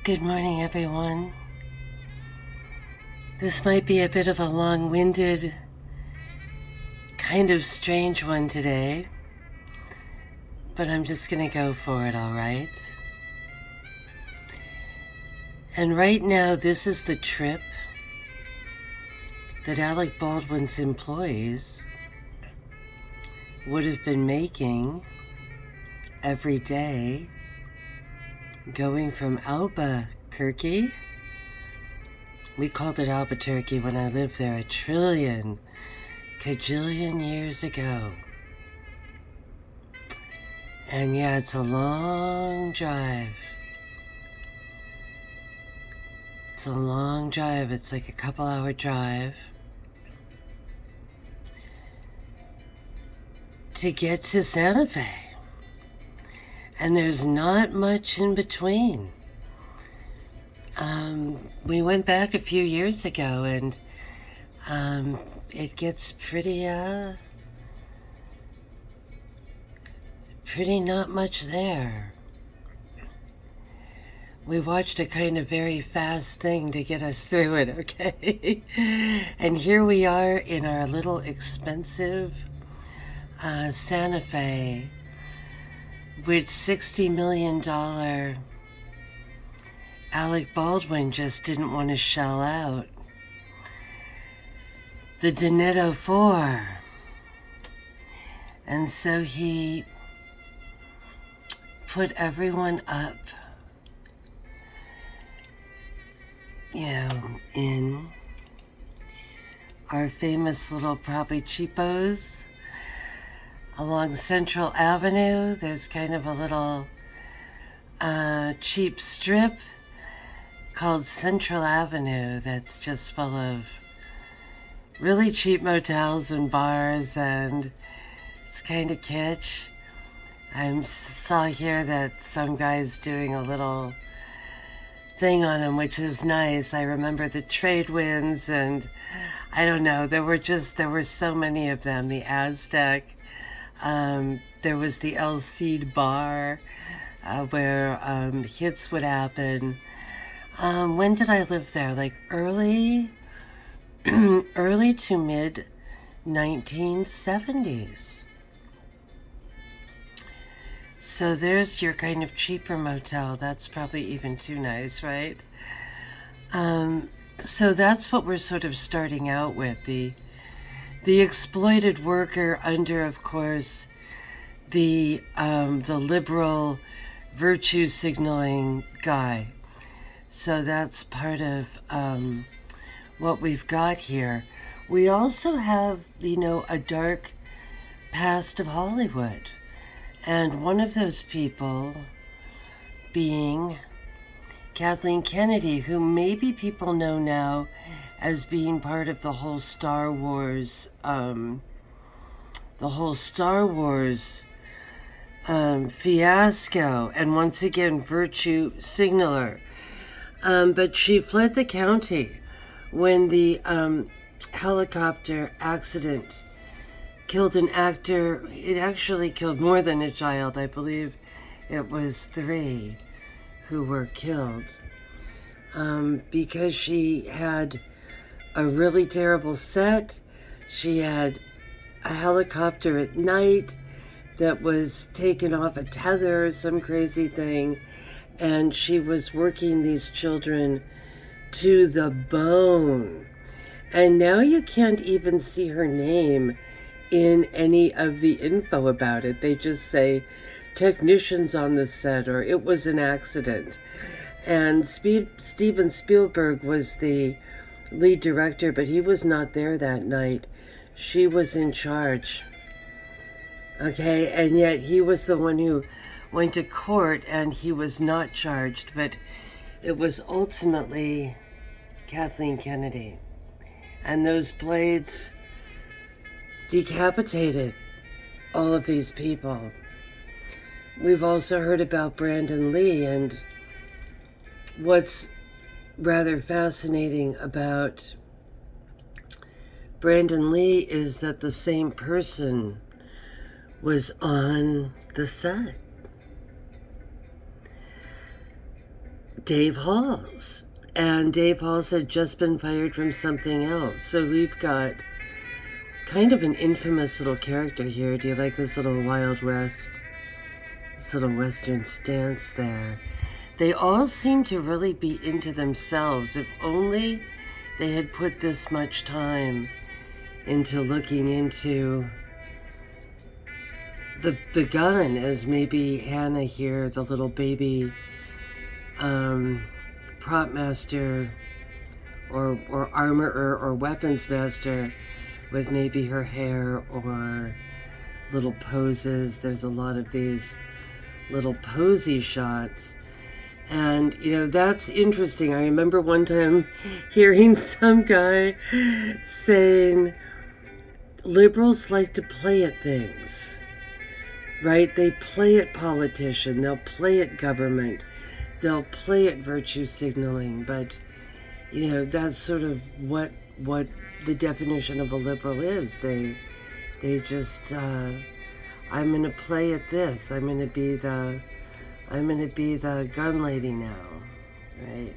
Good morning, everyone. This might be a bit of a long-winded, kind of strange one today, but I'm just gonna go for it, all right? And right now, this is the trip that Alec Baldwin's employees would have been making every day, going from Albuquerque. We called it Albuquerque when I lived there a cajillion years ago. And yeah, it's a long drive. It's a long drive. It's like a couple-hour drive to get to Santa Fe. And there's not much in between. We went back a few years ago, and it gets pretty not much there. We watched a kind of very fast thing to get us through it, okay? And here we are in our little expensive Santa Fe, which $60 million Alec Baldwin just didn't want to shell out. The Donetto 4. And so he put everyone up, in our famous little probably cheapos along Central Avenue. There's kind of a little cheap strip called Central Avenue that's just full of really cheap motels and bars, and it's kind of kitsch. I saw here that some guy's doing a little thing on him, which is nice. I remember the trade winds, and I don't know, there were so many of them. The Aztec, there was the El Cid bar where hits would happen. When did I live there? Like early to mid 1970s. So there's your kind of cheaper motel. That's probably even too nice, right? So that's what we're sort of starting out with. The exploited worker under, of course, the liberal virtue signaling guy. So that's part of what we've got here. We also have, a dark past of Hollywood. And one of those people being Kathleen Kennedy, who maybe people know now as being part of the whole Star Wars, fiasco, and once again, virtue signaler. But she fled the county when the helicopter accident killed an actor. It actually killed more than a child. I believe it was 3 who were killed because she had a really terrible set. She had a helicopter at night that was taken off a tether or some crazy thing, and she was working these children to the bone. And now you can't even see her name in any of the info about it. They just say technicians on the set, or it was an accident. And Steven Spielberg was the lead director, but he was not there that night. She was in charge. Okay, and yet he was the one who went to court, and he was not charged, but it was ultimately Kathleen Kennedy. And those blades decapitated all of these people. We've also heard about Brandon Lee, and what's rather fascinating about Brandon Lee is that the same person was on the set. Dave Halls. And Dave Halls had just been fired from something else. So we've got kind of an infamous little character here. Do you like this little Wild West, this little Western stance there? They all seem to really be into themselves. If only they had put this much time into looking into the gun, as maybe Hannah here, the little baby prop master or armorer or weapons master, with maybe her hair or little poses. There's a lot of these little posy shots. And, you know, that's interesting. I remember one time hearing some guy saying liberals like to play at things, right? They play at politician, they'll play at government, they'll play at virtue signaling, but, you know, that's sort of what the definition of a liberal is. They just, I'm gonna play at this, I'm gonna be the gun lady now, right?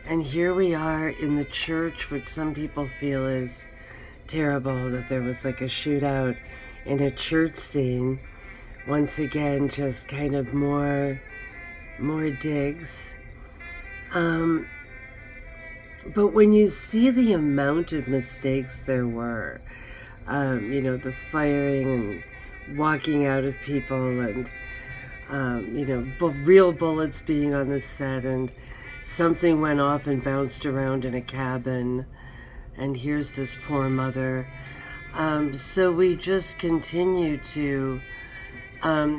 And here we are in the church, which some people feel is terrible, that there was like a shootout in a church scene. Once again, just kind of more digs. But when you see the amount of mistakes there were, you know, the firing and walking out of people, and, you know, real bullets being on the set, and something went off and bounced around in a cabin, and here's this poor mother. So we just continue to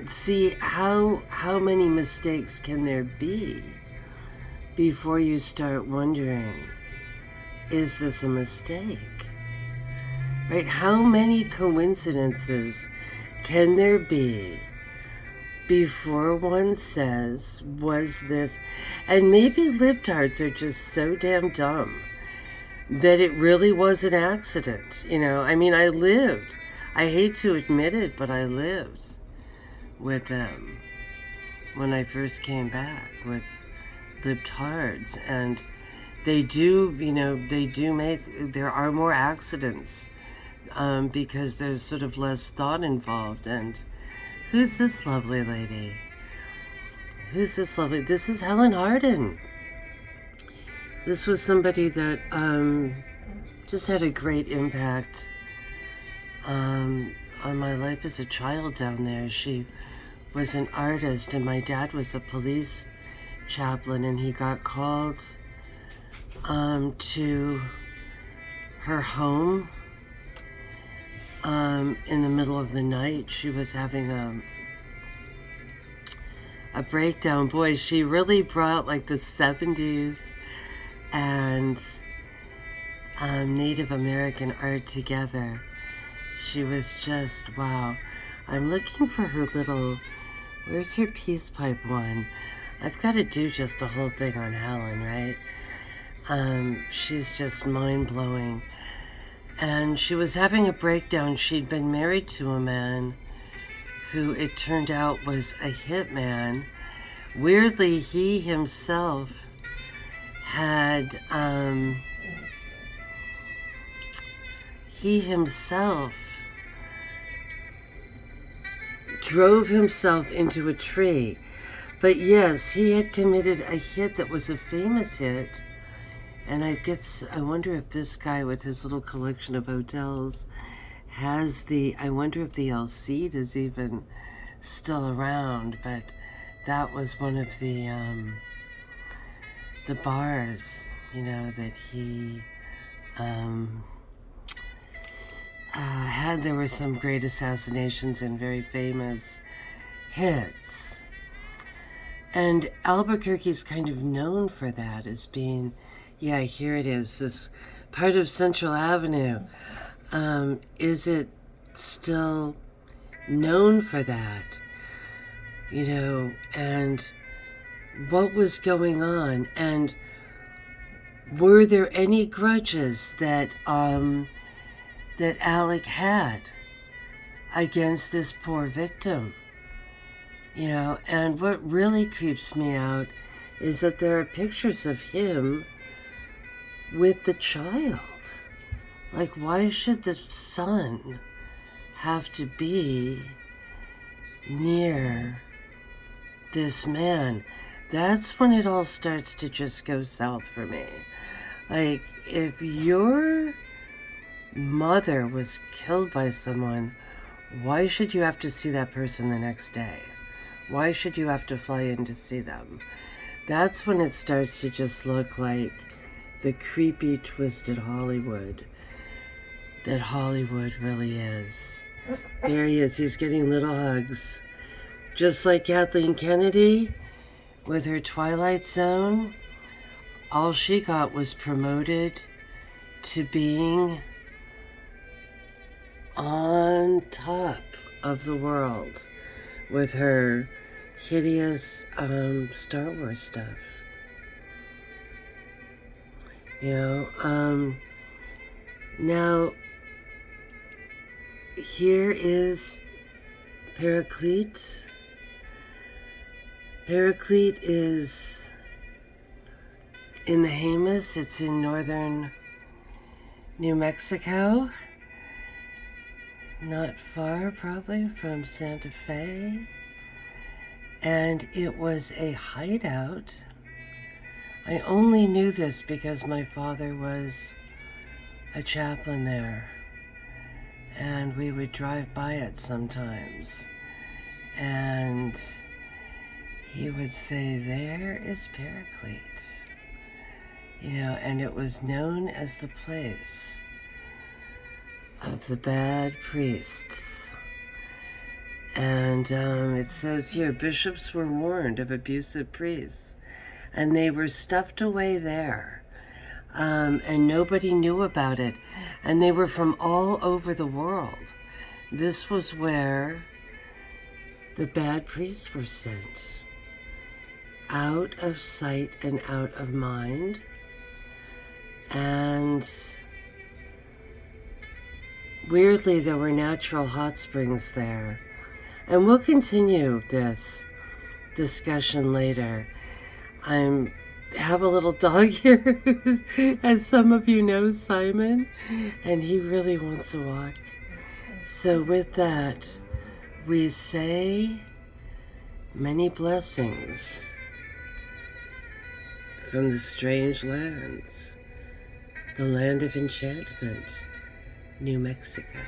see how many mistakes can there be before you start wondering, is this a mistake? Right? How many coincidences can there be before one says, was this? And maybe libtards are just so damn dumb that it really was an accident. You know, I mean, I hate to admit it, but I lived with them when I first came back with libtards. And they do, you know, there are more accidents because there's sort of less thought involved. And who's this lovely lady? This is Helen Hardin. This was somebody that just had a great impact on my life as a child down there. She was an artist, and my dad was a police chaplain, and he got called to her home in the middle of the night. She was having a breakdown. Boy, she really brought like the 70s and Native American art together. She was just, wow. I'm looking for her little, where's her peace pipe one? I've got to do just a whole thing on Helen, right? She's just mind-blowing. And she was having a breakdown. She'd been married to a man who it turned out was a hitman. Weirdly, he himself had, drove himself into a tree. But yes, he had committed a hit that was a famous hit. And I wonder if this guy with his little collection of hotels has I wonder if the El Cid is even still around. But that was one of the bars, you know, that he had. There were some great assassinations and very famous hits. And Albuquerque's kind of known for that, as being, yeah, here it is, this part of Central Avenue. Is it still known for that? You know, and what was going on? And were there any grudges that Alec had against this poor victim? You know, and what really creeps me out is that there are pictures of him with the child. Like, why should the son have to be near this man? That's when it all starts to just go south for me. Like, if your mother was killed by someone, why should you have to see that person the next day? Why should you have to fly in to see them? That's when it starts to just look like the creepy, twisted Hollywood that Hollywood really is. There he is. He's getting little hugs. Just like Kathleen Kennedy with her Twilight Zone, all she got was promoted to being on top of the world with her hideous Star Wars stuff. You know, now here is Paraclete. Paraclete is in the Jemez. It's in northern New Mexico. Not far, probably, from Santa Fe. And it was a hideout. I only knew this because my father was a chaplain there. And we would drive by it sometimes. And he would say, "There is Paraclete." You know, and it was known as the place of the bad priests. And it says here, bishops were warned of abusive priests, and they were stuffed away there. And nobody knew about it. And they were from all over the world. This was where the bad priests were sent. Out of sight and out of mind. And weirdly, there were natural hot springs there. And we'll continue this discussion later. I have a little dog here, as some of you know, Simon, and he really wants a walk. So with that, we say many blessings from the strange lands, the land of enchantment, New Mexico.